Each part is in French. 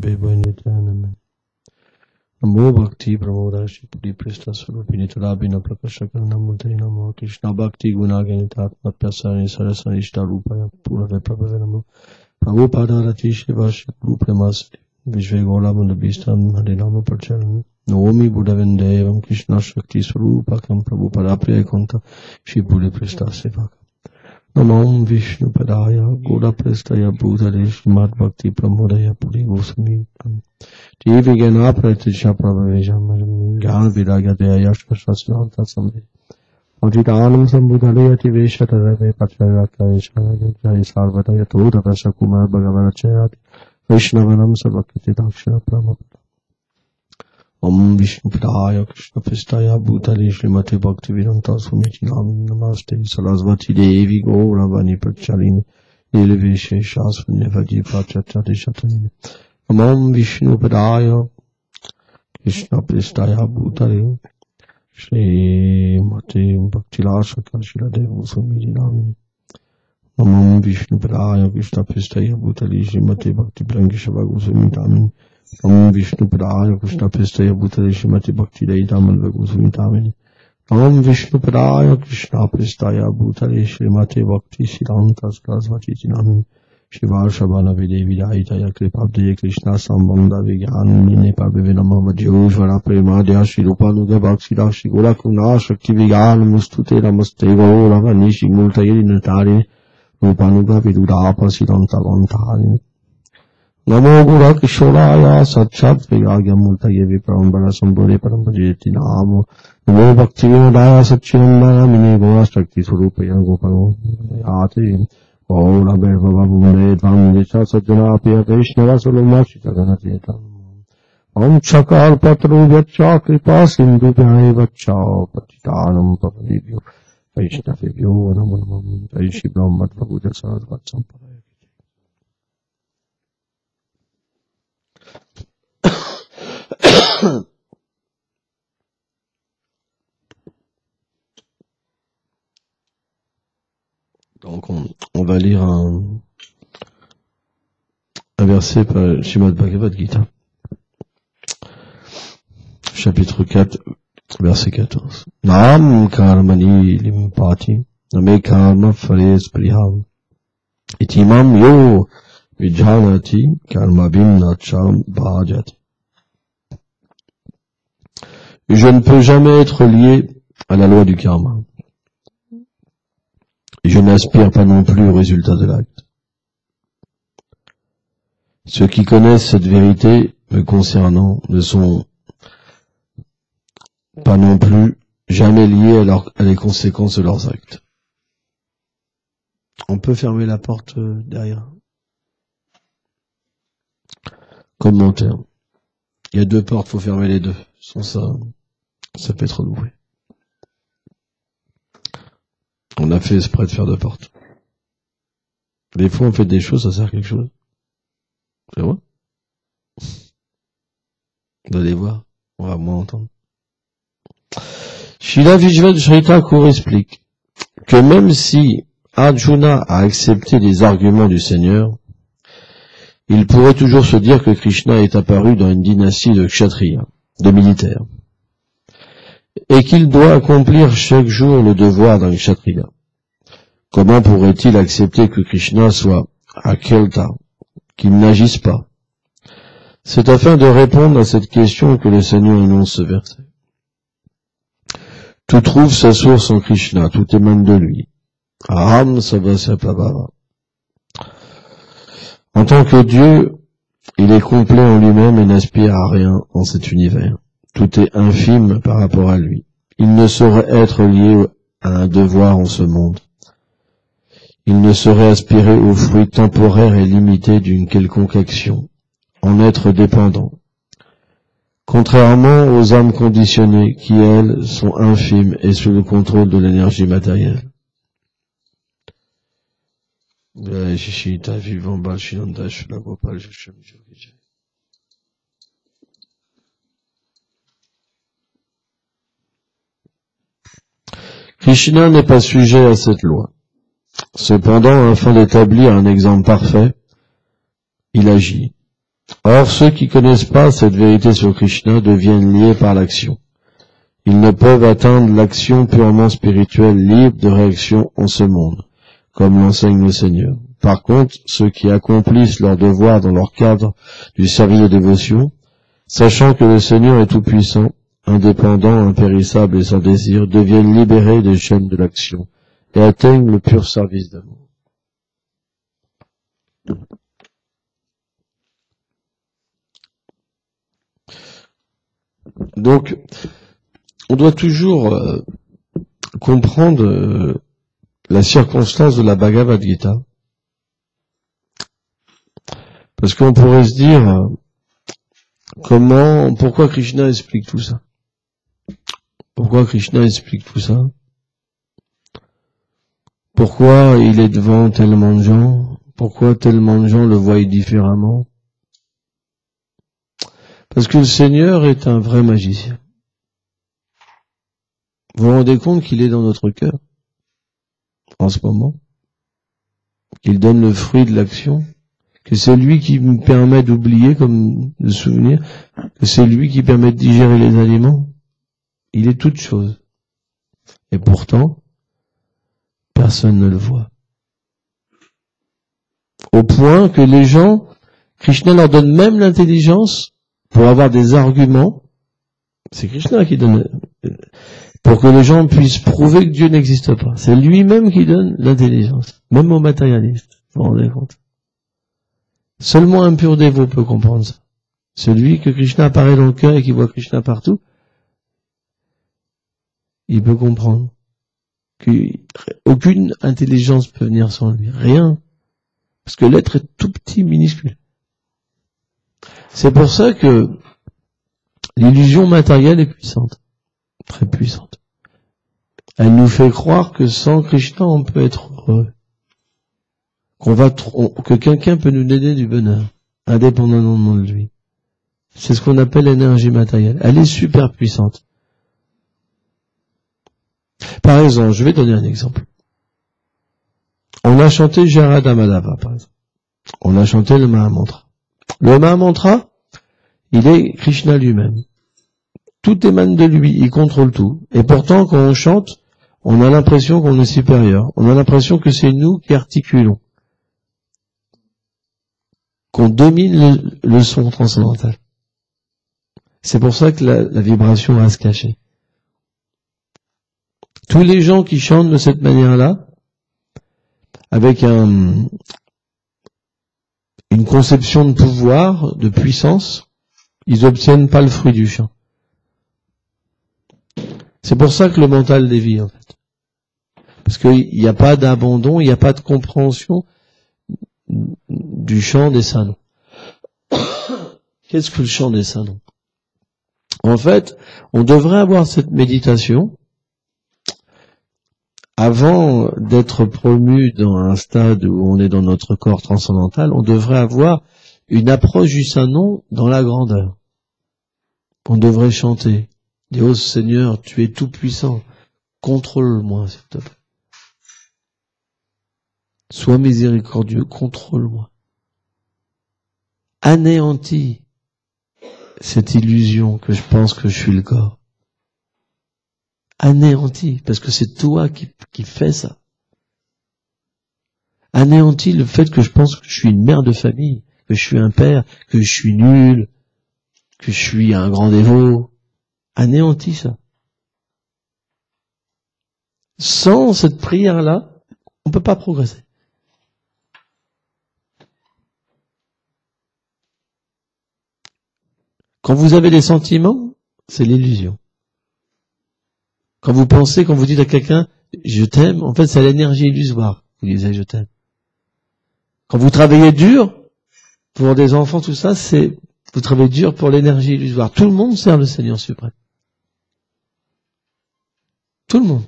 Amen. Namo Bhakti Pramodashi Puri Prista Surupini Tarabhina Prakashakar Namute Namo Krishna Bhakti Gunaganita Atmapyasani Sarasanishta Rupaya Purave Prabhave Namo Prabhupada Rati Shivashi Rupremas Vishvegola Mundabhistam Harinama Parcharan Naomi Buddhavendevam Krishna Shakti Surupakam Prabhupada Priyakonta Shri Prista Sevaka Namam Vishnu Padaya Goda Prestaya Bhutale Srimad Bhakti Pramodaya Puri Gosami Devi Gana Pratisha Prabhavejam Gyan Viragya Deya Shasasnanta Samve Ajitanam Sambudhaleyati Veshatarave Patrayaka Ishaya Jai Sarvataya Toda Rasa Kumar Bhagavana Chayati Vaishnavanam Sarvakiti Dakshana Pramapata Om Vishnu Padaya Krishna Prestaya Bhutale Srimati Bhakti Vedanta Swamiti Namaste Sarasvati Devi Gauravani Pracharini Nilveshe Shasvanya Vaji Prachachati Shatanini Om Vishnu Padaya Krishna Prestaya Bhutale Srimati Bhakti Lasaka Shiladevu Swamiti Namini Om Vishnu Padaya Krishna Prestaya Bhutale Srimati Bhakti Prankishavagu Swamiti Namini Om Vishnu Padaya Krishna Prestaya Bhutale Srimati Bhakti Daitamal Vagusamitamini Om Vishnu Padaya Krishna Prestaya Bhutale Srimati Bhakti Siddhanta Sarasvati Namini Shivar Shabana Videvi Daitaya Kripabdaya Krishna Sambandha Vigyanini Parbivina Mahamadyojvara Premadya Shri Rupanuga Bhakti Rakshi Gorakuna Shakti Vigyan Mustute Namaste Gaurava Nishi Multayiri Natari Rupanuga Vidudapa Siddhanta Vantari Namo Gura Kishoraya Satsat Vigagya Multaye Viprambara Sambore Parambhajeti Namo Namo Bhakti Vinodaya Satchinandaya Mine Gora Shakti Surupaya Gopalo Yati Gaura Bhava Bhumre Dhamdisha Sajjana Piya Vaishnava Solomashi Jaganateta Om Chakar Patru Vyacha Kripa Sindhu Vyai Vacha Patitanam Papadivyo Vaishnavivyo Namo Namo Jai Brahmat Prabhuja Sarasvat Samparaya. Donc on va lire un verset par Srimad Bhagavad Gita, chapitre 4, verset 14. Nam karmani limpati name karma phales priham itimam yo vijhanati karma vimnacham bhajati. Je ne peux jamais être lié à la loi du karma. Et je n'aspire pas non plus au résultat de l'acte. Ceux qui connaissent cette vérité me concernant ne sont pas non plus jamais liés à les conséquences de leurs actes. On peut fermer la porte derrière. Commentaire. Il y a deux portes, faut fermer les deux. Sans ça peut être loué. On a fait exprès de faire deux portes. Des fois, on fait des choses, ça sert à quelque chose. C'est vrai? Vous allez voir, on va moins entendre. Srila Vishveshwara Thakur explique que même si Arjuna a accepté les arguments du Seigneur, il pourrait toujours se dire que Krishna est apparu dans une dynastie de kshatriya, de militaires, et qu'il doit accomplir chaque jour le devoir d'un kshatriya. Comment pourrait-il accepter que Krishna soit akelta, qu'il n'agisse pas? C'est afin de répondre à cette question que le Seigneur énonce ce verset. Tout trouve sa source en Krishna, tout émane de lui. Aham savasya prabhava. En tant que Dieu, il est complet en lui-même et n'aspire à rien en cet univers. Tout est infime par rapport à lui. Il ne saurait être lié à un devoir en ce monde. Il ne saurait aspirer aux fruits temporaires et limités d'une quelconque action, en être dépendant. Contrairement aux âmes conditionnées qui, elles, sont infimes et sous le contrôle de l'énergie matérielle. Krishna n'est pas sujet à cette loi. Cependant, afin d'établir un exemple parfait, il agit. Or, ceux qui connaissent pas cette vérité sur Krishna deviennent liés par l'action. Ils ne peuvent atteindre l'action purement spirituelle libre de réaction en ce monde, comme l'enseigne le Seigneur. Par contre, ceux qui accomplissent leur devoir dans leur cadre du service de dévotion, sachant que le Seigneur est tout-puissant, indépendant, impérissable et sans désir, deviennent libérés des chaînes de l'action et atteignent le pur service d'amour. Donc, on doit toujours comprendre la circonstance de la Bhagavad Gita, parce qu'on pourrait se dire pourquoi Krishna explique tout ça? Pourquoi Krishna explique tout ça? Pourquoi il est devant tellement de gens? Pourquoi tellement de gens le voient différemment? Parce que le Seigneur est un vrai magicien. Vous vous rendez compte qu'il est dans notre cœur en ce moment? Qu'il donne le fruit de l'action? Que c'est lui qui me permet d'oublier comme de souvenir? Que c'est lui qui permet de digérer les aliments? Il est toute chose. Et pourtant, personne ne le voit. Au point que les gens, Krishna leur donne même l'intelligence pour avoir des arguments. C'est Krishna qui donne, pour que les gens puissent prouver que Dieu n'existe pas. C'est lui-même qui donne l'intelligence, même aux matérialistes. Vous vous rendez compte? Seulement un pur dévot peut comprendre ça. Celui que Krishna apparaît dans le cœur et qui voit Krishna partout, il peut comprendre qu'aucune intelligence peut venir sans lui. Rien. Parce que l'être est tout petit, minuscule. C'est pour ça que l'illusion matérielle est puissante. Très puissante. Elle nous fait croire que sans Krishna, on peut être heureux. Que quelqu'un peut nous donner du bonheur, indépendamment de lui. C'est ce qu'on appelle l'énergie matérielle. Elle est super puissante. Par exemple, je vais donner un exemple. On a chanté Jarada Madhava, par exemple. On a chanté le Mahamantra. Le Mahamantra, il est Krishna lui-même. Tout émane de lui, il contrôle tout. Et pourtant, quand on chante, on a l'impression qu'on est supérieur. On a l'impression que c'est nous qui articulons. Qu'on domine le son transcendantal. C'est pour ça que la vibration va se cacher. Tous les gens qui chantent de cette manière-là, avec une conception de pouvoir, de puissance, ils n'obtiennent pas le fruit du chant. C'est pour ça que le mental dévie, en fait. Parce qu'il n'y a pas d'abandon, il n'y a pas de compréhension du chant des saints. Qu'est-ce que le chant des saints? En fait, on devrait avoir cette méditation avant d'être promu dans un stade où on est dans notre corps transcendantal. On devrait avoir une approche du Saint-Nom dans la grandeur. On devrait chanter « Ô Seigneur, tu es tout puissant, contrôle-moi s'il te plaît. Sois miséricordieux, contrôle-moi. Anéantis cette illusion que je pense que je suis le corps. Anéantis, parce que c'est toi qui fais ça. Anéantis le fait que je pense que je suis une mère de famille, que je suis un père, que je suis nul, que je suis un grand dévot. Anéantis ça. Sans cette prière-là, on ne peut pas progresser. Quand vous avez des sentiments, c'est l'illusion. Quand vous pensez, quand vous dites à quelqu'un « je t'aime », en fait c'est l'énergie illusoire. Vous disiez « je t'aime ». Quand vous travaillez dur, pour des enfants, tout ça, c'est vous travaillez dur pour l'énergie illusoire. Tout le monde sert le Seigneur suprême. Tout le monde.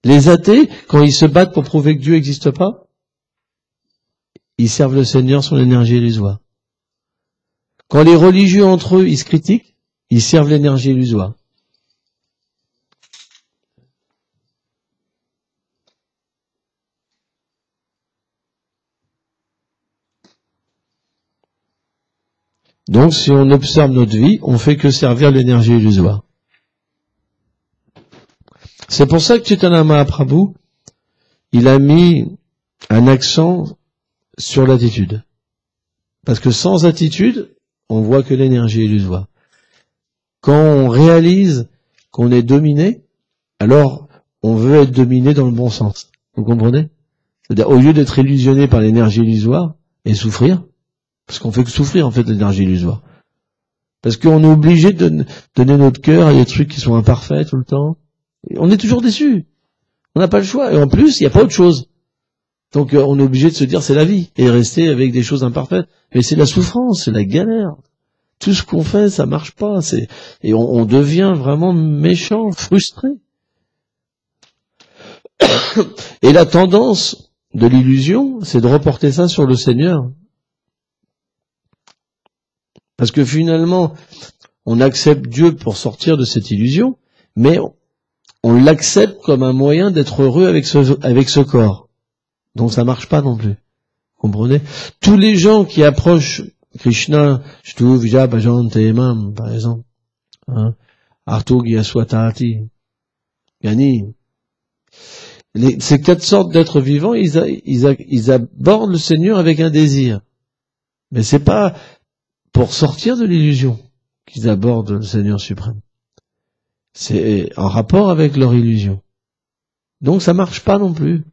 Les athées, quand ils se battent pour prouver que Dieu n'existe pas, ils servent le Seigneur sur l'énergie illusoire. Quand les religieux entre eux, ils se critiquent, ils servent l'énergie illusoire. Donc, si on observe notre vie, on fait que servir l'énergie illusoire. C'est pour ça que Chaitanya Mahaprabhu, il a mis un accent sur l'attitude. Parce que sans attitude, on voit que l'énergie illusoire. Quand on réalise qu'on est dominé, alors on veut être dominé dans le bon sens. Vous comprenez? C'est-à-dire, au lieu d'être illusionné par l'énergie illusoire et souffrir, parce qu'on fait que souffrir en fait l'énergie illusoire. Parce qu'on est obligé de donner notre cœur à des trucs qui sont imparfaits tout le temps. On est toujours déçu. On n'a pas le choix. Et en plus, il n'y a pas autre chose. Donc on est obligé de se dire c'est la vie et rester avec des choses imparfaites. Mais c'est la souffrance, c'est la galère. Tout ce qu'on fait, ça marche pas. Et on devient vraiment méchant, frustré. Et la tendance de l'illusion, c'est de reporter ça sur le Seigneur. Parce que finalement, on accepte Dieu pour sortir de cette illusion, mais on l'accepte comme un moyen d'être heureux avec ce corps. Donc ça marche pas non plus. Comprenez? Tous les gens qui approchent Krishna, Shtu Vijay Bhajan Temam, par exemple, Arto Gyaswatati, Gani, ces 4 sortes d'êtres vivants, ils abordent le Seigneur avec un désir. Mais c'est pas pour sortir de l'illusion qu'ils abordent le Seigneur suprême. C'est en rapport avec leur illusion. Donc ça marche pas non plus.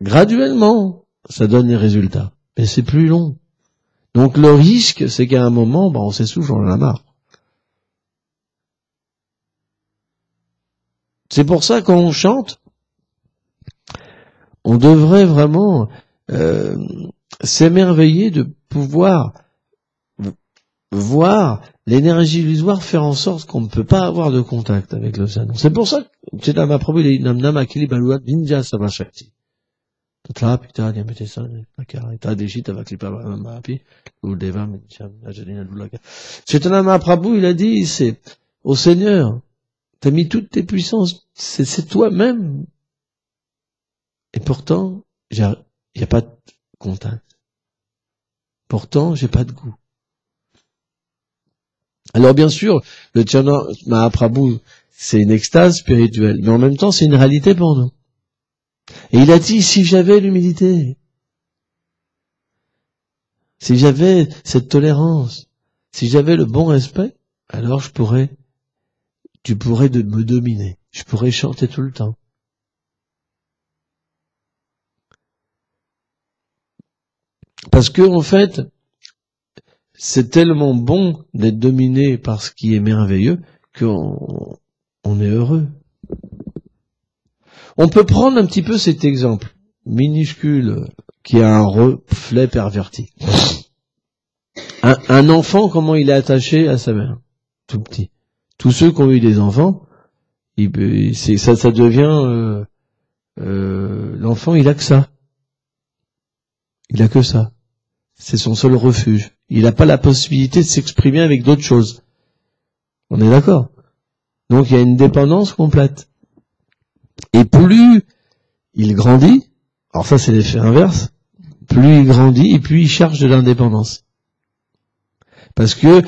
Graduellement, ça donne les résultats. Mais c'est plus long. Donc le risque, c'est qu'à un moment, on s'essouffle, on en a marre. C'est pour ça quand on chante, on devrait vraiment s'émerveiller de pouvoir voir l'énergie illusoire faire en sorte qu'on ne peut pas avoir de contact avec le Seigneur. C'est pour ça que Chaitanya Mahaprabhu il dit Namnam Akili Baluat Vinja Savashakti. Tatra Pita Diametesa Nakarita Deshita Vaklipa Mahapi Udeva Mincham Najalina Lulaka. Chaitanya Mahaprabhu il a dit c'est au Seigneur, t'as mis toutes tes puissances, c'est toi-même. Et pourtant, il n'y a pas de contact. Pourtant, j'ai pas de goût. Alors bien sûr, le Chaitanya Mahaprabhu, c'est une extase spirituelle, mais en même temps, c'est une réalité pour nous. Et il a dit, si j'avais l'humilité, si j'avais cette tolérance, si j'avais le bon respect, alors tu pourrais me dominer. Je pourrais chanter tout le temps. Parce que, en fait, c'est tellement bon d'être dominé par ce qui est merveilleux qu'on est heureux. On peut prendre un petit peu cet exemple minuscule qui a un reflet perverti. Un enfant, comment il est attaché à sa mère, tout petit. Tous ceux qui ont eu des enfants, ça devient l'enfant, il a que ça. Il a que ça. C'est son seul refuge. Il n'a pas la possibilité de s'exprimer avec d'autres choses. On est d'accord? Donc il y a une dépendance complète. Et plus il grandit, alors ça c'est l'effet inverse, plus il grandit et plus il cherche de l'indépendance. Parce que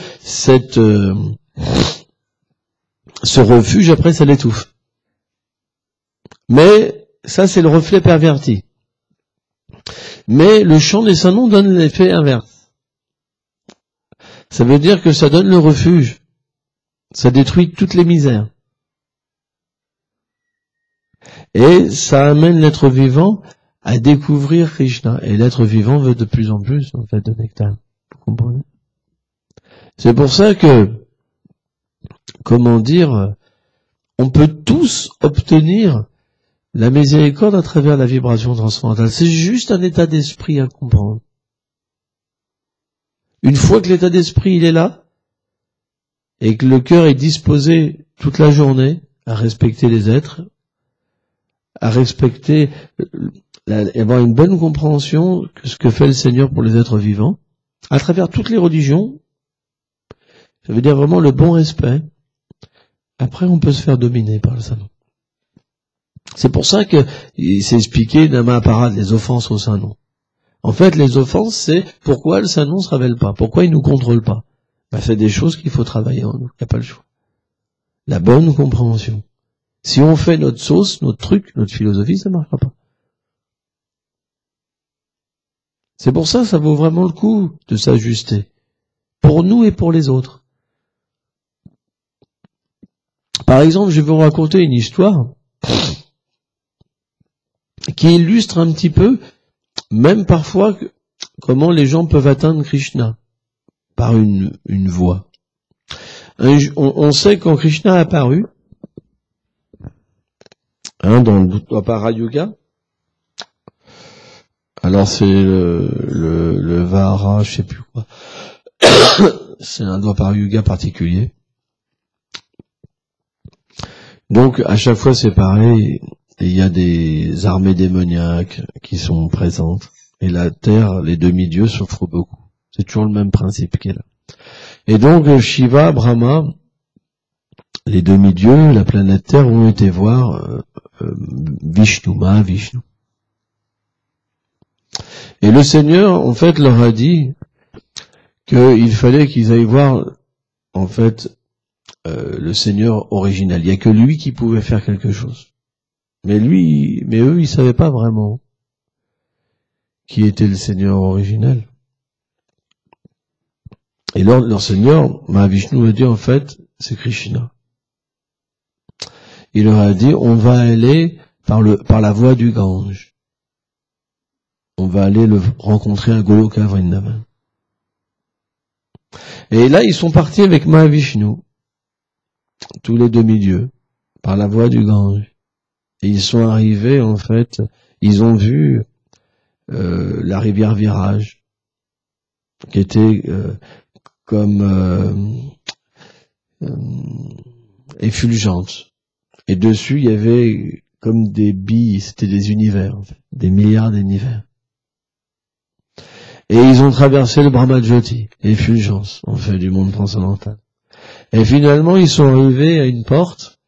ce refuge, après, ça l'étouffe. Mais ça, c'est le reflet perverti. Mais le chant des saints noms donne l'effet inverse. Ça veut dire que ça donne le refuge. Ça détruit toutes les misères. Et ça amène l'être vivant à découvrir Krishna. Et l'être vivant veut de plus en plus, en fait, de nectar. Vous comprenez? C'est pour ça que, comment dire, on peut tous obtenir la miséricorde à travers la vibration transcendantale. C'est juste un état d'esprit à comprendre. Une fois que l'état d'esprit il est là, et que le cœur est disposé toute la journée à respecter les êtres, à respecter, avoir une bonne compréhension de ce que fait le Seigneur pour les êtres vivants, à travers toutes les religions, ça veut dire vraiment le bon respect. Après, on peut se faire dominer par le Saint-Nom. C'est pour ça que il s'est expliqué Nama Aparad, les offenses au Saint-Nom. En fait, les offenses, c'est pourquoi le Saint-Nom ne se révèle pas, pourquoi il nous contrôle pas. C'est des choses qu'il faut travailler en nous, il n'y a pas le choix. La bonne compréhension. Si on fait notre sauce, notre truc, notre philosophie, ça ne marchera pas. C'est pour ça vaut vraiment le coup de s'ajuster. Pour nous et pour les autres. Par exemple, je vais vous raconter une histoire qui illustre un petit peu, même parfois, comment les gens peuvent atteindre Krishna par une voie. On sait quand Krishna est apparu, dans le Dwapara Yuga, alors c'est le Vahara, je sais plus quoi, c'est un Dwapara Yuga particulier. Donc à chaque fois c'est pareil, il y a des armées démoniaques qui sont présentes, et la terre, les demi-dieux souffrent beaucoup. C'est toujours le même principe qui est là. Et donc Shiva, Brahma, les demi-dieux, la planète Terre ont été voir Vishnu. Et le Seigneur, en fait, leur a dit qu'il fallait qu'ils aillent voir, en fait, le Seigneur original. Il n'y a que lui qui pouvait faire quelque chose. Mais eux, ils savaient pas vraiment qui était le Seigneur original. Et leur Seigneur, Mahavishnu a dit, en fait, c'est Krishna. Il leur a dit, on va aller par la voie du Gange. On va aller le rencontrer à Goloka Vrindavan. Et là, ils sont partis avec Mahavishnu, tous les demi-dieux, par la voie du Gange. Et ils sont arrivés, en fait, ils ont vu la rivière Virage, qui était comme effulgente. Et dessus, il y avait comme des billes, c'était des univers, en fait, des milliards d'univers. Et ils ont traversé le Brahmajyoti, l'effulgence, en fait, du monde transcendantal. Et finalement, ils sont arrivés à une porte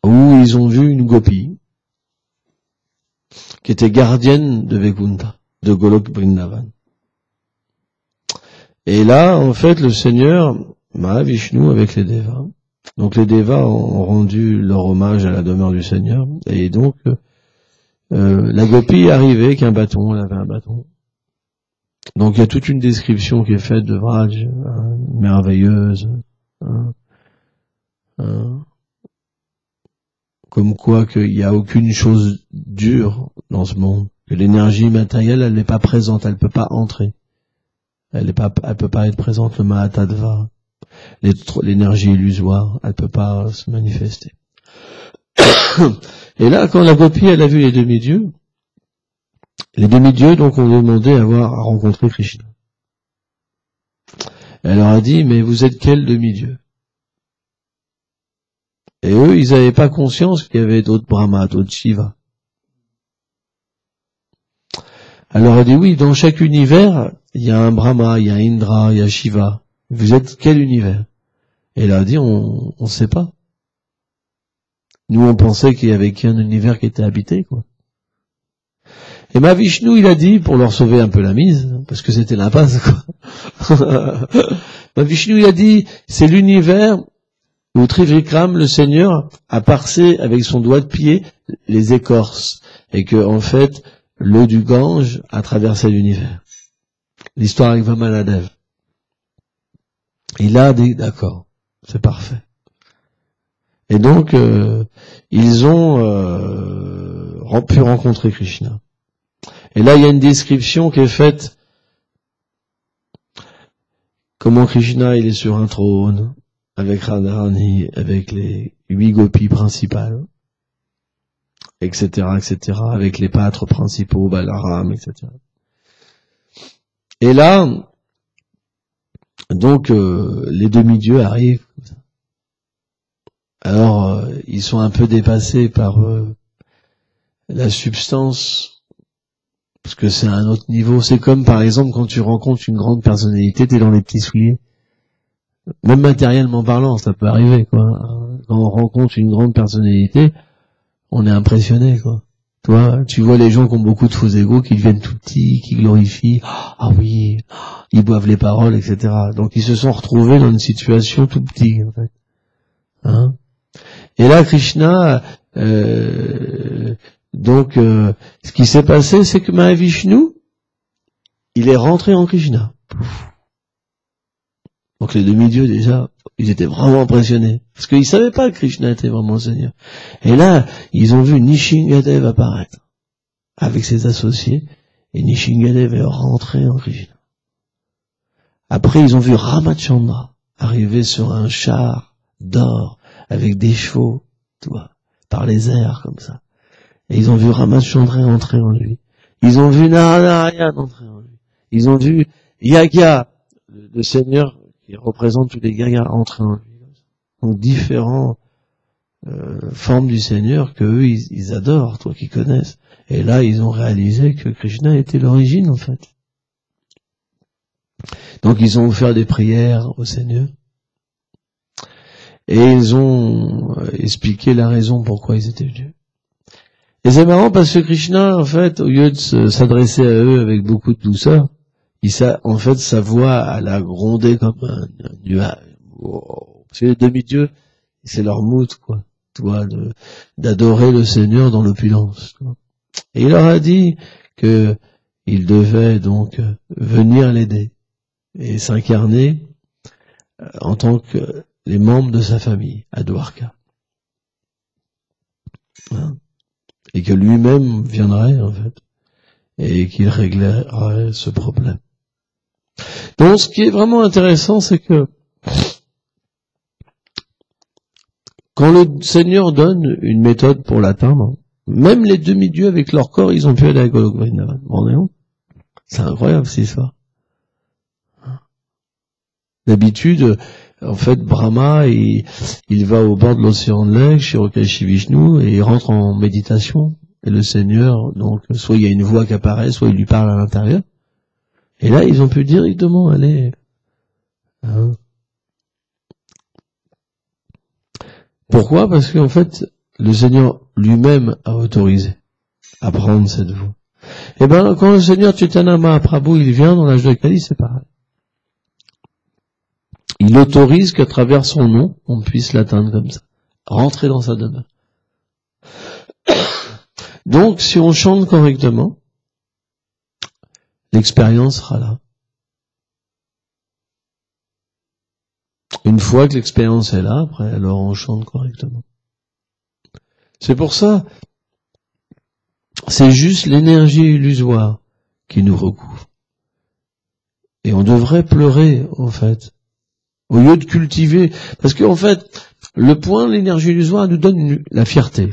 où ils ont vu une gopi qui était gardienne de Vaikuntha, de Golok Vrindavan. Et là, en fait, le Seigneur, Mahavishnu, avec les Devas, donc les Devas ont rendu leur hommage à la demeure du Seigneur, et donc la gopi est arrivée avec un bâton, elle avait un bâton. Donc il y a toute une description qui est faite de Vraj, merveilleuse, comme quoi qu'il n'y a aucune chose dure dans ce monde, que l'énergie matérielle, elle n'est pas présente, elle peut pas entrer, elle peut pas être présente, le Mahatattva, l'énergie illusoire, elle peut pas se manifester. Et là, quand la gopi, elle a vu les demi-dieux donc ont demandé à rencontrer Krishna. Elle leur a dit, mais vous êtes quel demi-dieu? Et eux, ils n'avaient pas conscience qu'il y avait d'autres Brahma, d'autres Shiva. Elle leur a dit, oui, dans chaque univers, il y a un Brahma, il y a Indra, il y a Shiva. Vous êtes quel univers? Et elle a dit, on ne sait pas. Nous, on pensait qu'il y avait qu'un univers qui était habité, quoi. Et Mahavishnu, il a dit, pour leur sauver un peu la mise, parce que c'était l'impasse, quoi. Mahavishnu, il a dit, c'est l'univers où Trivikram, le Seigneur, a parsé avec son doigt de pied les écorces, et que, en fait, l'eau du Gange a traversé l'univers. L'histoire avec Vamanadev. Il a dit, d'accord, c'est parfait. Et donc, ils ont pu rencontrer Krishna. Et là, il y a une description qui est faite, comment Krishna, il est sur un trône, avec Radharani, avec les 8 gopis principales, etc., avec les pâtres principaux, Balaram, etc. Et là, donc, les demi-dieux arrivent. Alors, ils sont un peu dépassés par la substance, parce que c'est à un autre niveau. C'est comme, par exemple, quand tu rencontres une grande personnalité, t'es dans les petits souliers. Même matériellement parlant, ça peut arriver, quoi. Quand on rencontre une grande personnalité, on est impressionné, quoi. Toi, tu vois les gens qui ont beaucoup de faux égos, qui deviennent tout petits, qui glorifient. Ah oui, ils boivent les paroles, etc. Donc ils se sont retrouvés dans une situation tout petit, en fait. Hein? Et là, Krishna, ce qui s'est passé, c'est que Mahavishnu, il est rentré en Krishna. Donc les demi-dieux, déjà, ils étaient vraiment impressionnés. Parce qu'ils savaient pas que Krishna était vraiment le Seigneur. Et là, ils ont vu Nishingadev apparaître avec ses associés, et Nishingadev est rentré en Krishna. Après, ils ont vu Ramachandra arriver sur un char d'or avec des chevaux, tu vois, par les airs comme ça. Et ils ont vu Ramachandra entrer en lui. Ils ont vu Narayana entrer en lui. Ils ont vu Yaga, le Seigneur qui représente tous les gagas, entrer en lui. Donc différentes formes du Seigneur que eux ils adorent, toi qui connaissent. Et là, ils ont réalisé que Krishna était l'origine, en fait. Donc ils ont offert des prières au Seigneur. Et ils ont expliqué la raison pourquoi ils étaient venus. Et c'est marrant parce que Krishna, en fait, au lieu de s'adresser à eux avec beaucoup de douceur, en fait, sa voix, elle a grondé comme un nuage. Wow. Parce que les demi-dieux, c'est leur mood, quoi. Tu vois, d'adorer le Seigneur dans l'opulence. Et il leur a dit que il devait donc venir l'aider et s'incarner en tant que les membres de sa famille à Dwarka. Hein? Et que lui-même viendrait, en fait, et qu'il réglerait ce problème. Donc, ce qui est vraiment intéressant, c'est que quand le Seigneur donne une méthode pour l'atteindre, même les demi-dieux avec leur corps, ils ont pu aller à Golok Vrindavan. C'est incroyable, cette histoire. D'habitude, en fait, Brahma, il va au bord de l'océan de l'Aigle, chez Shirakashi Vishnu, et il rentre en méditation. Et le Seigneur, donc, soit il y a une voix qui apparaît, soit il lui parle à l'intérieur. Et là, ils ont pu directement aller. Hein. Pourquoi? Parce qu'en fait, le Seigneur lui-même a autorisé à prendre cette voie. Et ben, quand le Seigneur Chaitanya Mahaprabhu, il vient dans l'âge de Kali, c'est pareil. Il autorise qu'à travers son nom, on puisse l'atteindre comme ça. Rentrer dans sa demeure. Donc, si on chante correctement, l'expérience sera là. Une fois que l'expérience est là, après, alors on chante correctement. C'est pour ça, c'est juste l'énergie illusoire qui nous recouvre. Et on devrait pleurer, en fait, au lieu de cultiver. Parce qu'en fait, le point de l'énergie illusoire nous donne la fierté.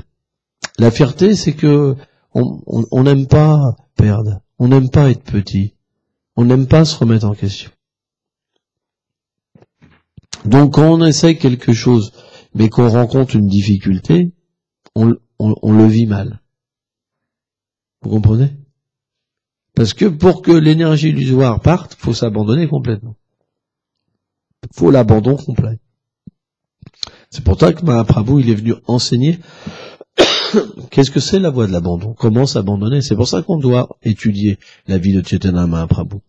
La fierté, c'est que on n'aime pas perdre, on n'aime pas être petit, on n'aime pas se remettre en question. Donc quand on essaie quelque chose, mais qu'on rencontre une difficulté, on le vit mal. Vous comprenez? Parce que pour que l'énergie illusoire parte, faut s'abandonner complètement. Faut l'abandon complet. C'est pour ça que Mahaprabhu, il est venu enseigner qu'est-ce que c'est la voie de l'abandon, comment s'abandonner. C'est pour ça qu'on doit étudier la vie de Chaitanya Mahaprabhu.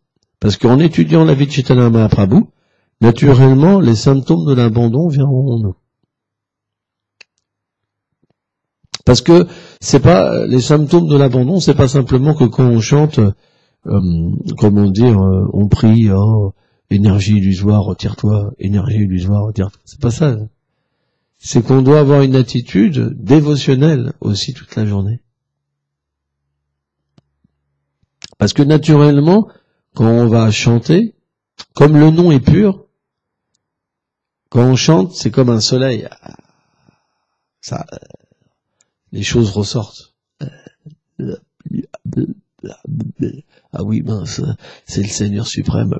Parce qu'en étudiant la vie de Chaitanya Mahaprabhu, naturellement, les symptômes de l'abandon viendront en nous. Parce que c'est pas les symptômes de l'abandon, c'est pas simplement que quand on chante, on prie, oh, énergie illusoire, retire-toi, énergie illusoire, retire-toi. C'est pas ça. C'est qu'on doit avoir une attitude dévotionnelle aussi toute la journée. Parce que naturellement, quand on va chanter, comme le nom est pur, quand on chante, c'est comme un soleil. Ça, les choses ressortent. Ah oui, mince, c'est le Seigneur suprême.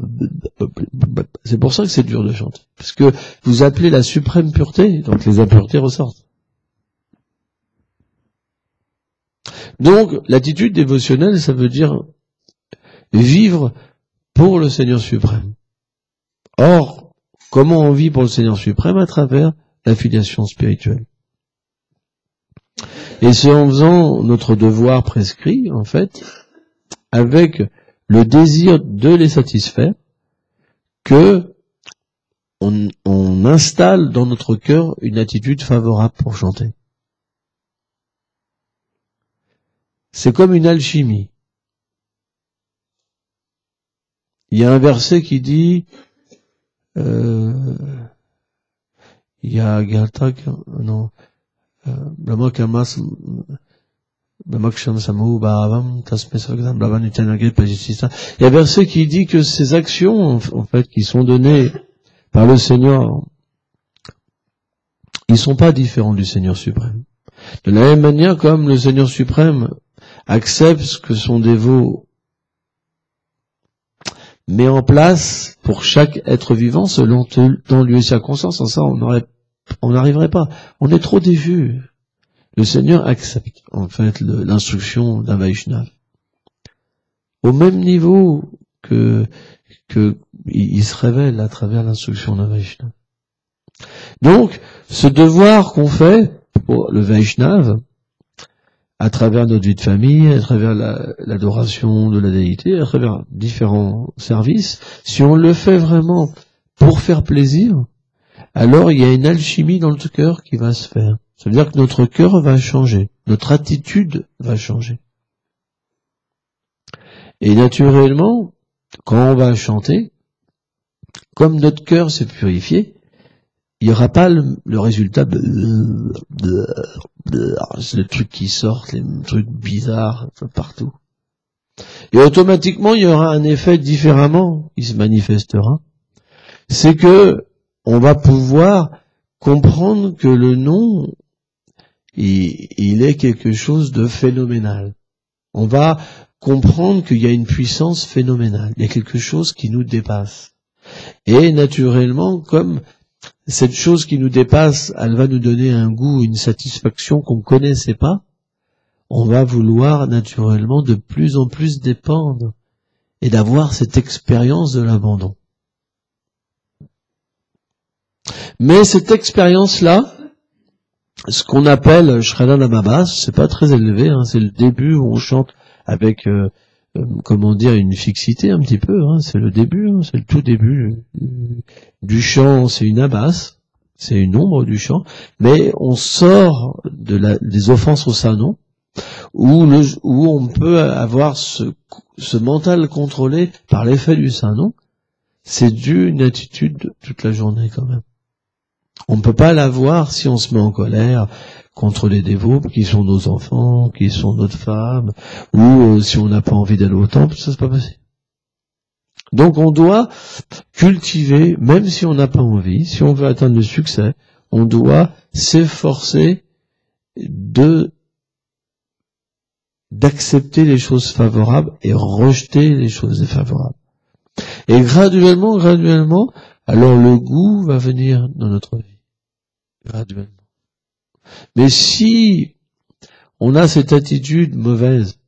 C'est pour ça que c'est dur de chanter. Parce que vous appelez la suprême pureté, donc les impuretés ressortent. Donc, l'attitude dévotionnelle, ça veut dire vivre pour le Seigneur suprême. Or, comment on vit pour le Seigneur suprême? À travers la filiation spirituelle. Et c'est en faisant notre devoir prescrit, en fait, avec le désir de les satisfaire, que on installe dans notre cœur une attitude favorable pour chanter. C'est comme une alchimie. Il y a un verset qui dit, il y a Galtak, non, il y a un verset qui dit que ces actions, en fait, qui sont données par le Seigneur, ils sont pas différents du Seigneur suprême. De la même manière comme le Seigneur suprême accepte ce que son dévot met en place pour chaque être vivant selon temps, lieu et circonstances. Sans ça, on n'arriverait pas. On est trop dévus. Le Seigneur accepte, en fait, l'instruction d'un Vaishnav. Au même niveau que il se révèle à travers l'instruction d'un Vaishnav. Donc, ce devoir qu'on fait pour le Vaishnav, à travers notre vie de famille, à travers l'adoration de la déité, à travers différents services, si on le fait vraiment pour faire plaisir, alors il y a une alchimie dans notre cœur qui va se faire. Ça veut dire que notre cœur va changer, notre attitude va changer. Et naturellement, quand on va chanter, comme notre cœur s'est purifié, il n'y aura pas le résultat c'est le truc qui sort, les trucs bizarres partout. Et automatiquement, il y aura un effet différemment qui se manifestera. C'est que on va pouvoir comprendre que le nom, il est quelque chose de phénoménal. On va comprendre qu'il y a une puissance phénoménale. Il y a quelque chose qui nous dépasse. Et naturellement, comme cette chose qui nous dépasse, elle va nous donner un goût, une satisfaction qu'on ne connaissait pas, on va vouloir naturellement de plus en plus dépendre et d'avoir cette expérience de l'abandon. Mais cette expérience-là, ce qu'on appelle Shraddha Namabhas, c'est pas très élevé, hein, c'est le début où on chante avec, une fixité un petit peu, hein, c'est le début, hein, c'est le tout début du chant, c'est une abasse, c'est une ombre du chant, mais on sort des offenses au Saint-Nom, où on peut avoir ce mental contrôlé par l'effet du Saint-Nom. C'est dû une attitude toute la journée quand même. On ne peut pas l'avoir si on se met en colère contre les dévots qui sont nos enfants, qui sont notre femme, ou si on n'a pas envie d'aller au temple, ça c'est pas possible. Donc on doit cultiver, même si on n'a pas envie, si on veut atteindre le succès, on doit s'efforcer d'accepter les choses favorables et rejeter les choses défavorables. Et graduellement, alors le goût va venir dans notre vie. Graduellement. Mais si on a cette attitude mauvaise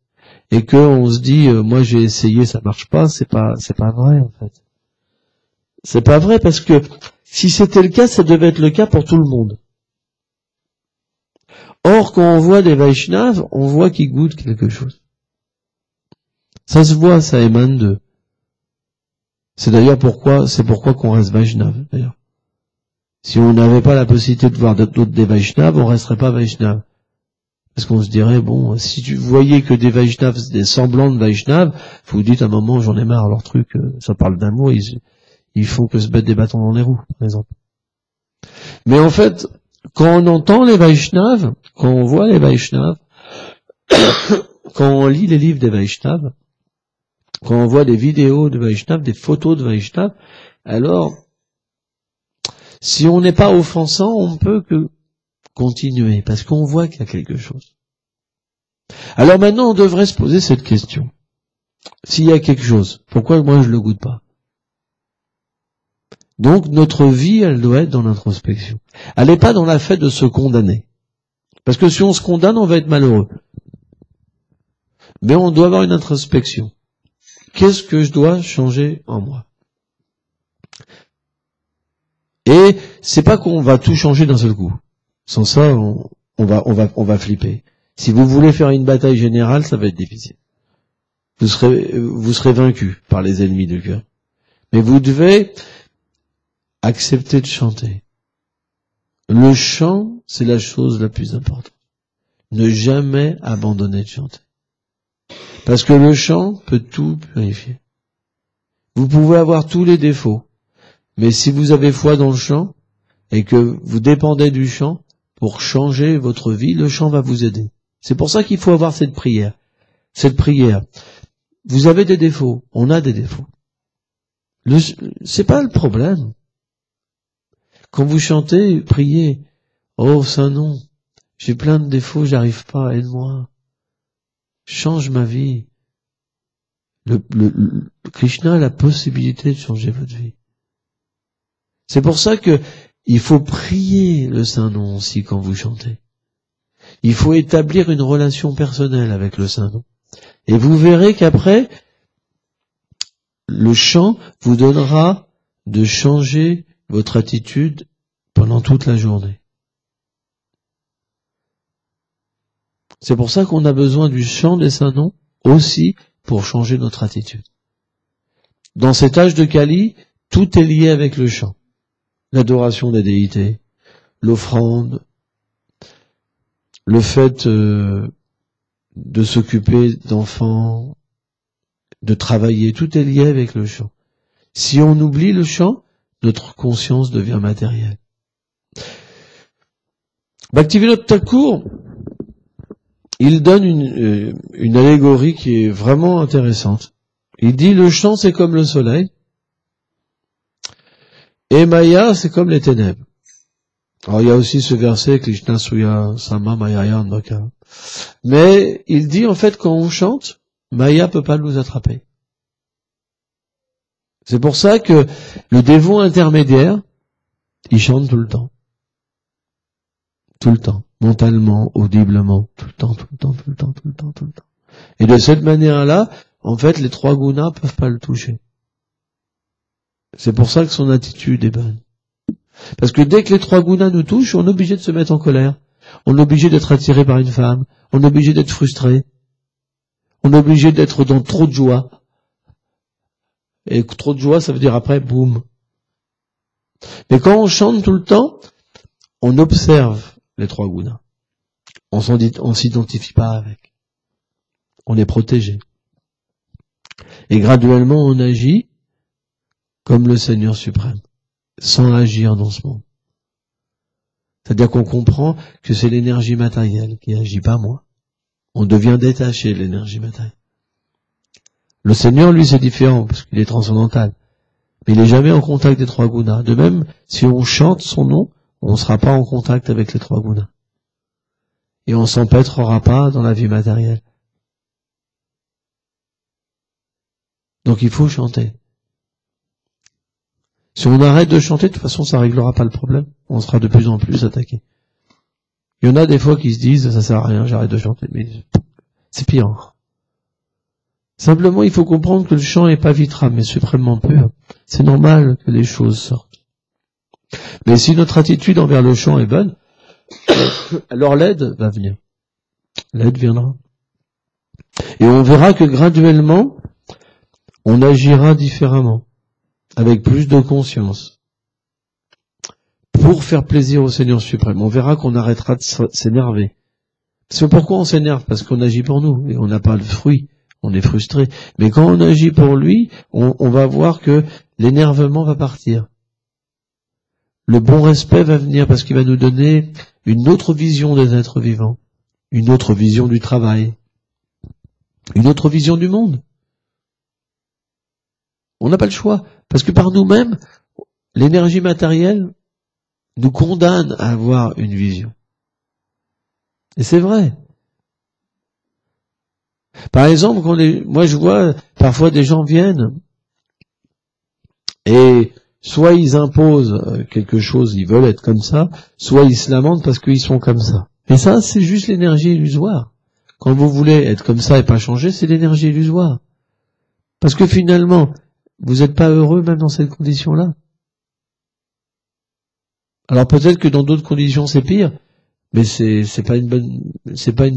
et qu'on se dit moi j'ai essayé, ça marche pas, c'est pas vrai en fait. C'est pas vrai parce que si c'était le cas, ça devait être le cas pour tout le monde. Or, quand on voit des Vaishnavas, on voit qu'ils goûtent quelque chose. Ça se voit, ça émane d'eux. C'est pourquoi qu'on reste Vaishnava, d'ailleurs. Si on n'avait pas la possibilité de voir d'autres des Vaishnavas, on resterait pas Vaishnava. Parce qu'on se dirait, bon, si tu voyais que des Vaishnavas, des semblants de Vaishnavas, vous dites à un moment, j'en ai marre, leur truc, ça parle d'amour, il faut que se mettre des bâtons dans les roues, par exemple. Mais en fait, quand on entend les Vaishnavas, quand on voit les Vaishnavas, quand on lit les livres des Vaishnavas, quand on voit des vidéos de Vaishnavas, des photos de Vaishnavas, alors, si on n'est pas offensant, on ne peut que continuer, parce qu'on voit qu'il y a quelque chose. Alors maintenant, on devrait se poser cette question. S'il y a quelque chose, pourquoi moi je le goûte pas? Donc notre vie, elle doit être dans l'introspection. Elle n'est pas dans la fait de se condamner. Parce que si on se condamne, on va être malheureux. Mais on doit avoir une introspection. Qu'est-ce que je dois changer en moi? Et c'est pas qu'on va tout changer d'un seul coup. Sans ça, on va flipper. Si vous voulez faire une bataille générale, ça va être difficile. Vous serez vaincu par les ennemis du cœur. Mais vous devez accepter de chanter. Le chant, c'est la chose la plus importante. Ne jamais abandonner de chanter. Parce que le chant peut tout purifier. Vous pouvez avoir tous les défauts, mais si vous avez foi dans le chant, et que vous dépendez du chant, pour changer votre vie, le chant va vous aider. C'est pour ça qu'il faut avoir cette prière. Cette prière. Vous avez des défauts, on a des défauts. C'est pas le problème. Quand vous chantez, priez. Oh, Saint-Nom, j'ai plein de défauts, j'arrive pas, aide-moi. Change ma vie. Krishna a la possibilité de changer votre vie. C'est pour ça que il faut prier le Saint-Nom aussi quand vous chantez. Il faut établir une relation personnelle avec le Saint-Nom. Et vous verrez qu'après, le chant vous donnera de changer votre attitude pendant toute la journée. C'est pour ça qu'on a besoin du chant des Saints-Noms aussi pour changer notre attitude. Dans cet âge de Kali, tout est lié avec le chant. L'adoration des déités, l'offrande, le fait de s'occuper d'enfants, de travailler, tout est lié avec le chant. Si on oublie le chant, notre conscience devient matérielle. Bhaktivinoda Thakur, il donne une allégorie qui est vraiment intéressante. Il dit le chant c'est comme le soleil et Maya c'est comme les ténèbres. Alors il y a aussi ce verset Krishna Suya Sama Mayaya Andhaka. Mais il dit en fait quand on chante, Maya peut pas nous attraper. C'est pour ça que le dévot intermédiaire, il chante tout le temps. Tout le temps. Mentalement, audiblement, tout le temps. Et de cette manière-là, en fait, les trois gunas peuvent pas le toucher. C'est pour ça que son attitude est bonne. Parce que dès que les trois gunas nous touchent, on est obligé de se mettre en colère. On est obligé d'être attiré par une femme. On est obligé d'être frustré. On est obligé d'être dans trop de joie. Et trop de joie, ça veut dire après, boum. Mais quand on chante tout le temps, on observe les trois gunas. On s'identifie pas avec. On est protégé. Et graduellement, on agit comme le Seigneur suprême, sans agir dans ce monde. C'est-à-dire qu'on comprend que c'est l'énergie matérielle qui agit, pas moi. On devient détaché de l'énergie matérielle. Le Seigneur, lui, c'est différent, parce qu'il est transcendantal. Mais il n'est jamais en contact des trois gunas. De même, si on chante son nom, on ne sera pas en contact avec les trois gunas. Et on s'empêtrera pas dans la vie matérielle. Donc il faut chanter. Si on arrête de chanter, de toute façon, ça réglera pas le problème. On sera de plus en plus attaqué. Il y en a des fois qui se disent, ça sert à rien, j'arrête de chanter. Mais c'est pire. Simplement, il faut comprendre que le chant n'est pas vitral, mais suprêmement pur. C'est normal que les choses sortent. Mais si notre attitude envers le chant est bonne, alors l'aide va venir. L'aide viendra. Et on verra que graduellement, on agira différemment, avec plus de conscience, pour faire plaisir au Seigneur suprême. On verra qu'on arrêtera de s'énerver. C'est pourquoi on s'énerve, parce qu'on agit pour nous, et on n'a pas le fruit. On est frustré. Mais quand on agit pour lui, on va voir que l'énervement va partir. Le bon respect va venir parce qu'il va nous donner une autre vision des êtres vivants, une autre vision du travail, une autre vision du monde. On n'a pas le choix, parce que par nous-mêmes, l'énergie matérielle nous condamne à avoir une vision. Et c'est vrai. Par exemple, moi je vois parfois des gens viennent et soit ils imposent quelque chose, ils veulent être comme ça, soit ils se lamentent parce qu'ils sont comme ça. Et ça, c'est juste l'énergie illusoire. Quand vous voulez être comme ça et pas changer, c'est l'énergie illusoire. Parce que finalement, vous n'êtes pas heureux même dans cette condition-là. Alors peut-être que dans d'autres conditions c'est pire, Mais c'est pas une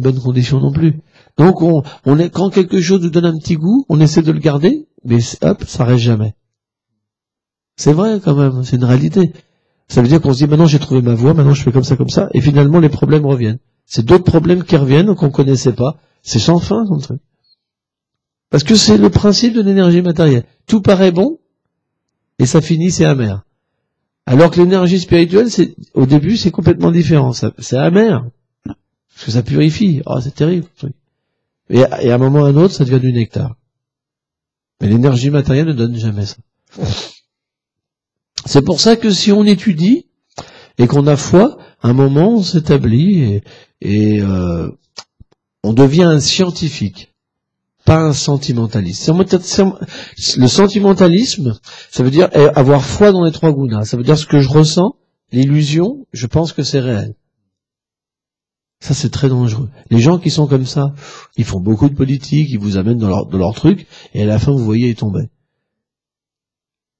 bonne condition non plus. Donc quand quelque chose nous donne un petit goût, on essaie de le garder, mais hop, ça reste jamais. C'est vrai quand même, c'est une réalité. Ça veut dire qu'on se dit maintenant j'ai trouvé ma voie, maintenant je fais comme ça, et finalement les problèmes reviennent. C'est d'autres problèmes qui reviennent qu'on connaissait pas. C'est sans fin son truc. Parce que c'est le principe de l'énergie matérielle. Tout paraît bon, et ça finit, c'est amer. Alors que l'énergie spirituelle, au début, c'est complètement différent. C'est amer. Parce que ça purifie. Oh, c'est terrible. Et à un moment ou à un autre, ça devient du nectar. Mais l'énergie matérielle ne donne jamais ça. C'est pour ça que si on étudie, et qu'on a foi, à un moment, on s'établit, et on devient un scientifique. Pas un sentimentaliste. Le sentimentalisme, ça veut dire avoir foi dans les trois gunas. Ça veut dire ce que je ressens, l'illusion, je pense que c'est réel. Ça, c'est très dangereux. Les gens qui sont comme ça, ils font beaucoup de politique, ils vous amènent dans leur truc, et à la fin, vous voyez, ils tombent.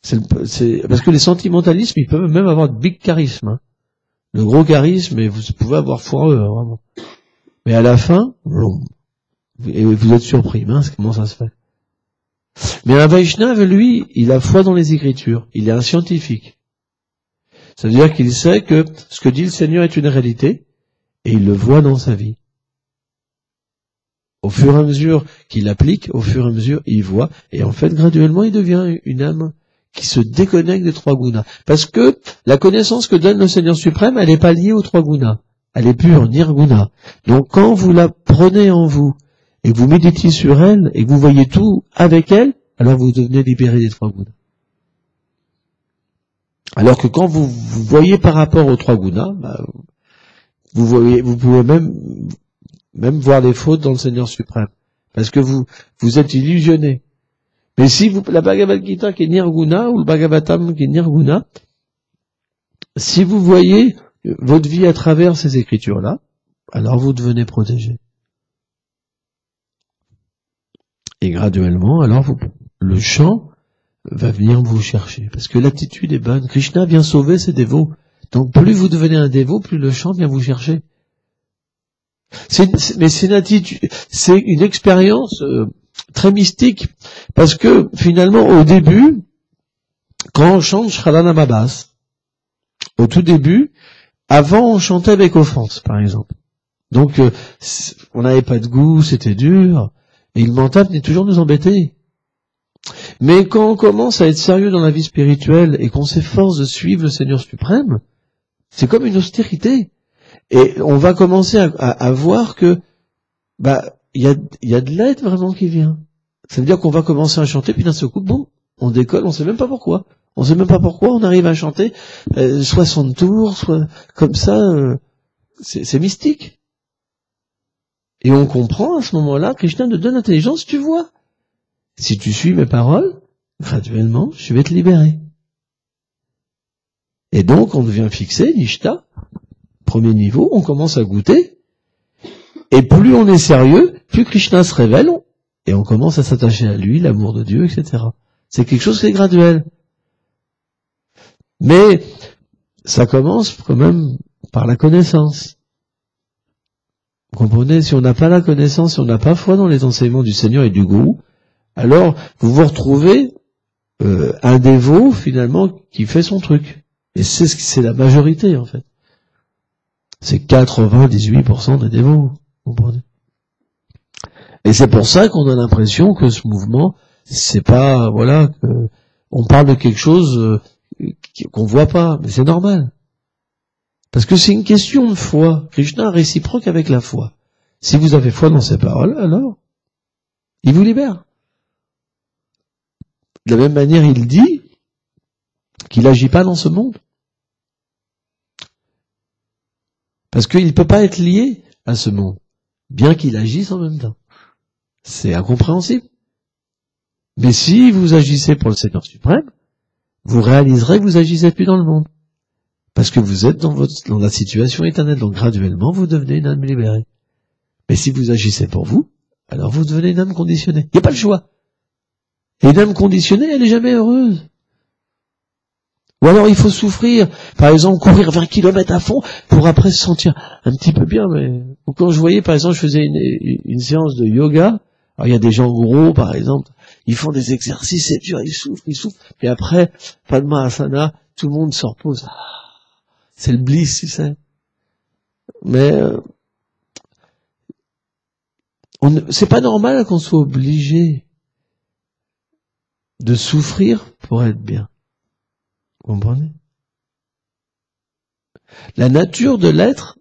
Parce que les sentimentalismes, ils peuvent même avoir de big charisme. Hein. Le gros charisme, et vous pouvez avoir foi en eux, vraiment. Mais à la fin, et vous êtes surpris, mince, comment ça se fait? Mais un Vaishnava, lui, il a foi dans les Écritures, il est un scientifique. Ça veut dire qu'il sait que ce que dit le Seigneur est une réalité, et il le voit dans sa vie. Au fur et à mesure qu'il applique, au fur et à mesure il voit, et en fait, graduellement, il devient une âme qui se déconnecte des trois gunas. Parce que la connaissance que donne le Seigneur suprême, elle n'est pas liée aux trois gunas. Elle est pure, nirguna. Donc quand vous la prenez en vous, et que vous méditez sur elle, et que vous voyez tout avec elle, alors vous devenez libéré des trois gunas. Alors que quand vous voyez par rapport aux trois gunas, vous pouvez même voir les fautes dans le Seigneur suprême. Parce que vous êtes illusionné. Mais si la Bhagavad Gita qui est nirguna, ou le Bhagavatam qui est nirguna, si vous voyez votre vie à travers ces écritures-là, alors vous devenez protégé. Et graduellement, alors le chant va venir vous chercher. Parce que l'attitude est bonne. Krishna vient sauver ses dévots. Donc plus vous devenez un dévot, plus le chant vient vous chercher. Mais c'est une attitude, c'est une expérience très mystique. Parce que finalement, au début, quand on chante Shravanamabhas, au tout début, avant on chantait avec offense, par exemple. Donc on n'avait pas de goût, c'était dur. Et le mental venait toujours nous embêter. Mais quand on commence à être sérieux dans la vie spirituelle et qu'on s'efforce de suivre le Seigneur suprême, c'est comme une austérité. Et on va commencer à voir que y a de l'aide vraiment qui vient. Ça veut dire qu'on va commencer à chanter, puis d'un seul coup, bon, on décolle, on sait même pas pourquoi. On sait même pas pourquoi on arrive à chanter 60 tours, comme ça, c'est mystique. Et on comprend à ce moment-là, Krishna te donne l'intelligence, tu vois. Si tu suis mes paroles, graduellement, je vais te libérer. Et donc, on devient fixé, Nishta, premier niveau, on commence à goûter, et plus on est sérieux, plus Krishna se révèle, et on commence à s'attacher à lui, l'amour de Dieu, etc. C'est quelque chose qui est graduel. Mais, ça commence quand même par la connaissance. Vous comprenez, si on n'a pas la connaissance, si on n'a pas foi dans les enseignements du Seigneur et du Gourou, alors vous vous retrouvez un dévot finalement qui fait son truc. Et c'est la majorité en fait. C'est 98% des dévots. Vous comprenez. Et c'est pour ça qu'on a l'impression que ce mouvement, c'est pas, voilà, on parle de quelque chose qu'on voit pas, mais c'est normal. Parce que c'est une question de foi. Krishna est réciproque avec la foi. Si vous avez foi dans ses paroles, alors, il vous libère. De la même manière, il dit qu'il n'agit pas dans ce monde. Parce qu'il ne peut pas être lié à ce monde, bien qu'il agisse en même temps. C'est incompréhensible. Mais si vous agissez pour le Seigneur suprême, vous réaliserez que vous agissez plus dans le monde. Parce que vous êtes dans la situation éternelle, donc graduellement, vous devenez une âme libérée. Mais si vous agissez pour vous, alors vous devenez une âme conditionnée. Il n'y a pas le choix. Et une âme conditionnée, elle n'est jamais heureuse. Ou alors il faut souffrir, par exemple courir 20 km à fond pour après se sentir un petit peu bien. Mais quand je voyais, par exemple, je faisais une séance de yoga, alors il y a des gens gros, par exemple, ils font des exercices, c'est dur, ils souffrent, et après, Padma-asana, tout le monde se repose. C'est le bliss, tu sais. Mais c'est pas normal qu'on soit obligé de souffrir pour être bien. Vous comprenez? La nature de l'être,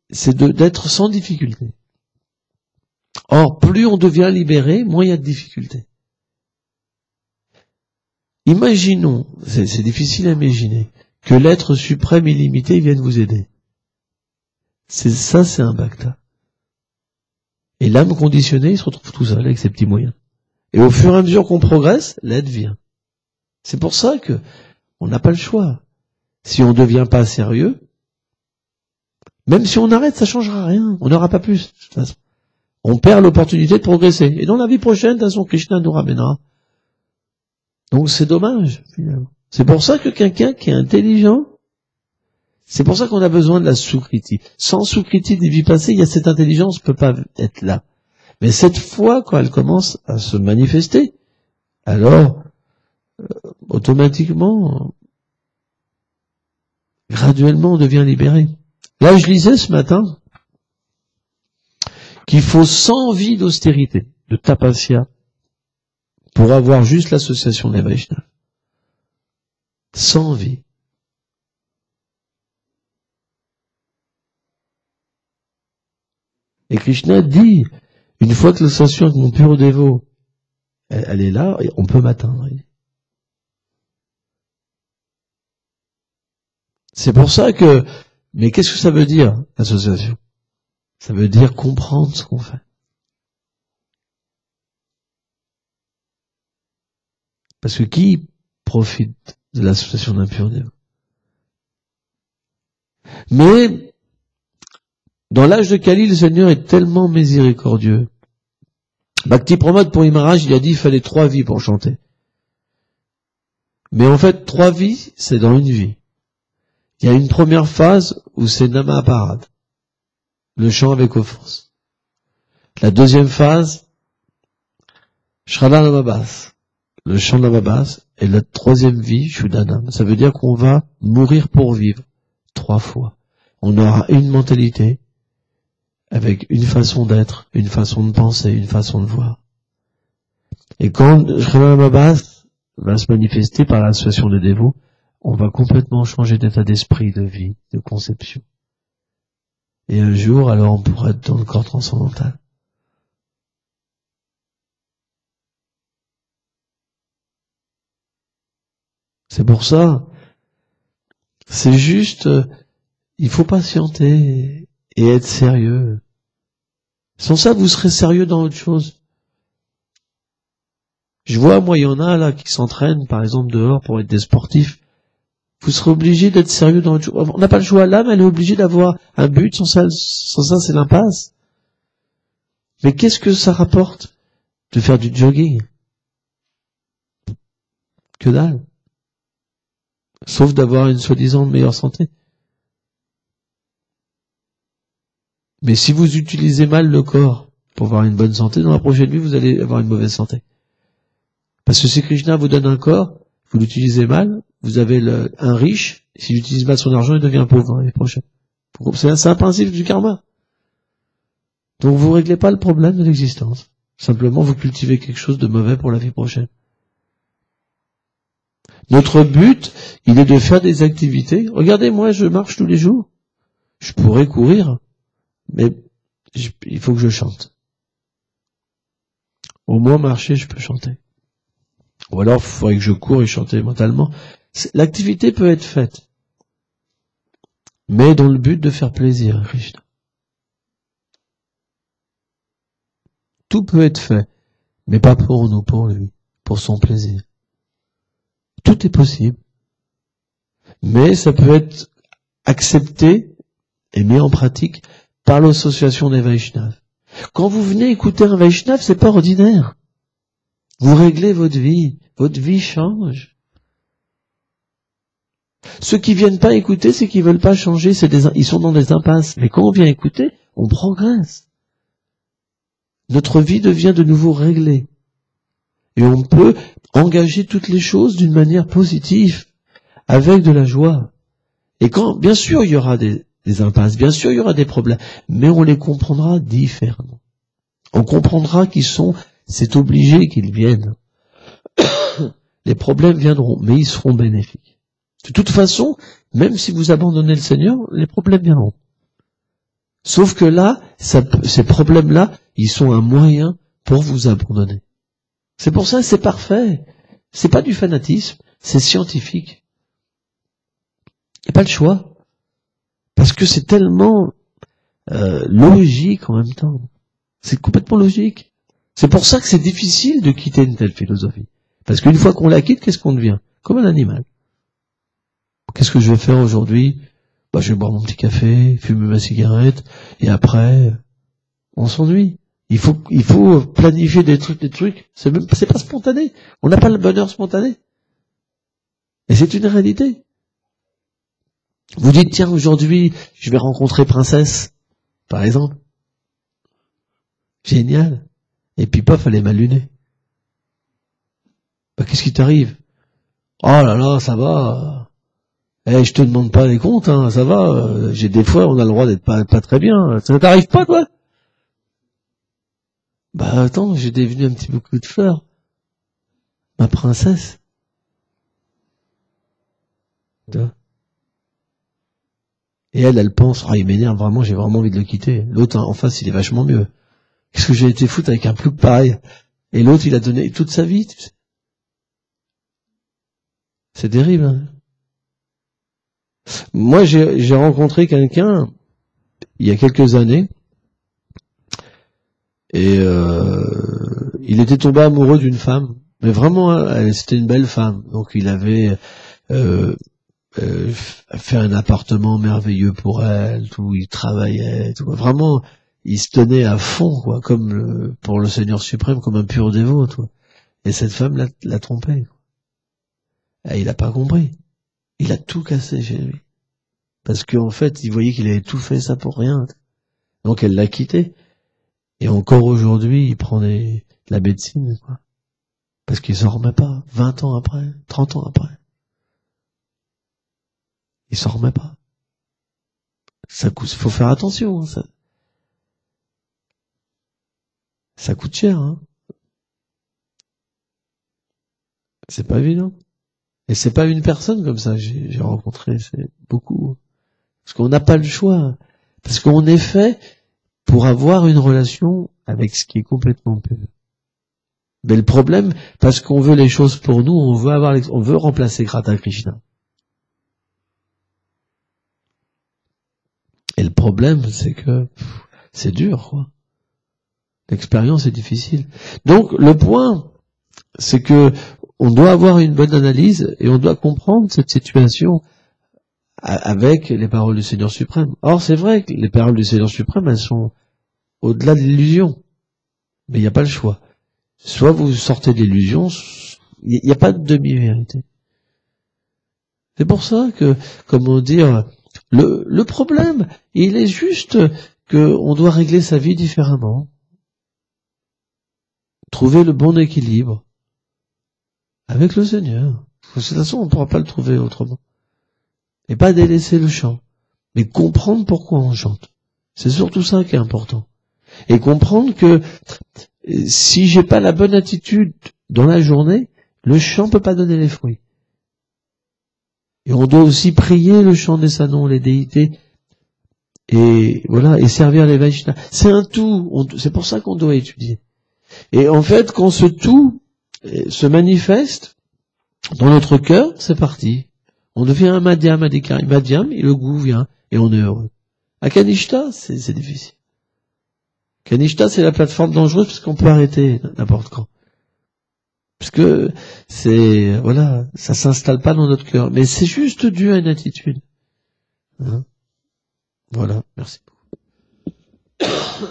c'est d'être sans difficulté. Or, plus on devient libéré, moins il y a de difficultés. Imaginons, c'est difficile à imaginer, que l'être suprême illimité vienne vous aider. C'est un bhakta. Et l'âme conditionnée, il se retrouve tout seul avec ses petits moyens. Et au fur et à mesure qu'on progresse, l'aide vient. C'est pour ça que on n'a pas le choix. Si on ne devient pas sérieux, même si on arrête, ça changera rien. On n'aura pas plus, de toute façon. On perd l'opportunité de progresser. Et dans la vie prochaine, de toute façon, Krishna nous ramènera. Donc c'est dommage, finalement. C'est pour ça que quelqu'un qui est intelligent, c'est pour ça qu'on a besoin de la Sukriti. Sans Sukriti des vies passées, il y a cette intelligence qui ne peut pas être là. Mais cette fois, quand elle commence à se manifester, alors, automatiquement, graduellement, on devient libéré. Là, je lisais ce matin qu'il faut 100 vies d'austérité, de tapasya, pour avoir juste l'association des Vaishnavas. 100 vies. Et Krishna dit, une fois que l'association avec mon pur dévot, elle est là, on peut m'atteindre. C'est pour ça que, mais qu'est-ce que ça veut dire, l'association? Ça veut dire comprendre ce qu'on fait. Parce que qui profite de l'association d'un pur dévot? Mais, dans l'âge de Kali, le Seigneur est tellement miséricordieux. Bhakti Pramod pour Maharaj, il a dit qu'il fallait 3 vies pour chanter. Mais en fait, 3 vies, c'est dans une vie. Il y a une première phase où c'est Namaparad, le chant avec offense. La deuxième phase, Shraddha Namabhas, le chant Namabhas. Et la troisième vie, Shuddhanam. Ça veut dire qu'on va mourir pour vivre 3 fois. On aura une mentalité, avec une façon d'être, une façon de penser, une façon de voir. Et quand Shraddha Namabhas va se manifester par l'association des dévots, on va complètement changer d'état d'esprit, de vie, de conception. Et un jour, alors on pourra être dans le corps transcendantal. C'est pour ça, c'est juste, il faut patienter et être sérieux. Sans ça, vous serez sérieux dans autre chose. Je vois, moi, il y en a là qui s'entraînent, par exemple, dehors pour être des sportifs. Vous serez obligé d'être sérieux dans autre chose. On n'a pas le choix. L'âme, elle est obligée d'avoir un but. Sans ça, c'est l'impasse. Mais qu'est-ce que ça rapporte de faire du jogging? Que dalle. Sauf d'avoir une soi-disant meilleure santé. Mais si vous utilisez mal le corps pour avoir une bonne santé, dans la prochaine vie, vous allez avoir une mauvaise santé. Parce que si Krishna vous donne un corps, vous l'utilisez mal, vous avez un riche, s'il utilise mal son argent, il devient pauvre dans l'année prochaine. C'est un principe du karma. Donc vous réglez pas le problème de l'existence. Simplement, vous cultivez quelque chose de mauvais pour la vie prochaine. Notre but, il est de faire des activités. Regardez, moi, je marche tous les jours. Je pourrais courir, mais il faut que je chante. Au moins, marcher, je peux chanter. Ou alors, il faudrait que je cours et chanter mentalement. L'activité peut être faite, mais dans le but de faire plaisir à Krishna. Tout peut être fait, mais pas pour nous, pour lui, pour son plaisir. Tout est possible, mais ça peut être accepté et mis en pratique par l'association des Vaishnavas. Quand vous venez écouter un Vaishnava, c'est pas ordinaire. Vous réglez votre vie change. Ceux qui viennent pas écouter, c'est qu'ils veulent pas changer, ils sont dans des impasses. Mais quand on vient écouter, on progresse. Notre vie devient de nouveau réglée. Et on peut engager toutes les choses d'une manière positive, avec de la joie. Et quand, bien sûr, il y aura des impasses, bien sûr, il y aura des problèmes, mais on les comprendra différemment. On comprendra c'est obligé qu'ils viennent. Les problèmes viendront, mais ils seront bénéfiques. De toute façon, même si vous abandonnez le Seigneur, les problèmes viendront. Sauf que là, ces problèmes-là, ils sont un moyen pour vous abandonner. C'est pour ça que c'est parfait. C'est pas du fanatisme, c'est scientifique. Il n'y a pas le choix. Parce que c'est tellement logique en même temps. C'est complètement logique. C'est pour ça que c'est difficile de quitter une telle philosophie. Parce qu'une fois qu'on la quitte, qu'est-ce qu'on devient? Comme un animal. Qu'est-ce que je vais faire aujourd'hui? Je vais boire mon petit café, fumer ma cigarette, et après, on s'ennuie. Il faut planifier des trucs. C'est pas spontané. On n'a pas le bonheur spontané. Et c'est une réalité. Vous dites, tiens, aujourd'hui, je vais rencontrer Princesse, par exemple. Génial. Et puis, paf, elle est mal lunée. Qu'est-ce qui t'arrive? Oh là là, ça va. Je te demande pas les comptes, hein, ça va. J'ai des fois, on a le droit d'être pas très bien. Ça t'arrive pas, toi? Attends, j'ai devenu un petit bouquet de fleurs. Ma princesse. Et elle pense, il m'énerve vraiment, j'ai vraiment envie de le quitter. L'autre, en face, il est vachement mieux. Qu'est-ce que j'ai été foutre avec un plouc pareil? Et l'autre, il a donné toute sa vie, tu sais. C'est terrible, hein. Moi, j'ai rencontré quelqu'un, il y a quelques années, et il était tombé amoureux d'une femme. Mais vraiment, c'était une belle femme. Donc, il avait fait un appartement merveilleux pour elle, tout, il travaillait, tout. Vraiment, il se tenait à fond, quoi, comme pour le Seigneur suprême, comme un pur dévot, toi. Et cette femme l'a trompé. Et il a pas compris. Il a tout cassé chez lui. Parce qu'en fait, il voyait qu'il avait tout fait ça pour rien. Donc elle l'a quitté. Et encore aujourd'hui, il prend de la médecine, quoi. Parce qu'il s'en remet pas. 20 ans après, 30 ans après. Il s'en remet pas. Ça coûte, faut faire attention, hein, ça coûte cher, hein. C'est pas évident. Et c'est pas une personne comme ça, j'ai rencontré, c'est beaucoup. Parce qu'on n'a pas le choix. Parce qu'on est fait pour avoir une relation avec ce qui est complètement pur. Mais le problème, parce qu'on veut les choses pour nous, on veut remplacer Radha Krishna. Et le problème, c'est que c'est dur, quoi. L'expérience est difficile. Donc, le point, c'est que on doit avoir une bonne analyse et on doit comprendre cette situation avec les paroles du Seigneur suprême. Or, c'est vrai que les paroles du Seigneur suprême, elles sont au-delà de l'illusion. Mais il n'y a pas le choix. Soit vous sortez de l'illusion, il n'y a pas de demi-vérité. C'est pour ça que, comment dire, le problème, il est juste qu'on doit régler sa vie différemment. Trouver le bon équilibre avec le Seigneur. De toute façon, on ne pourra pas le trouver autrement. Et pas délaisser le chant, mais comprendre pourquoi on chante. C'est surtout ça qui est important. Et comprendre que si j'ai pas la bonne attitude dans la journée, le chant peut pas donner les fruits. Et on doit aussi prier le chant des Sanons, les déités, et voilà, et servir les Vaishnavas. C'est un tout. C'est pour ça qu'on doit étudier. Et en fait, quand ce tout se manifeste dans notre cœur, c'est parti. On devient un madhyam adhikari. Madhyam, et le goût vient, et on est heureux. À Kanishta, c'est difficile. Kanishta, c'est la plateforme dangereuse parce qu'on peut arrêter n'importe quand. Parce que voilà, ça s'installe pas dans notre cœur. Mais c'est juste dû à une attitude. Hein? Voilà, merci beaucoup.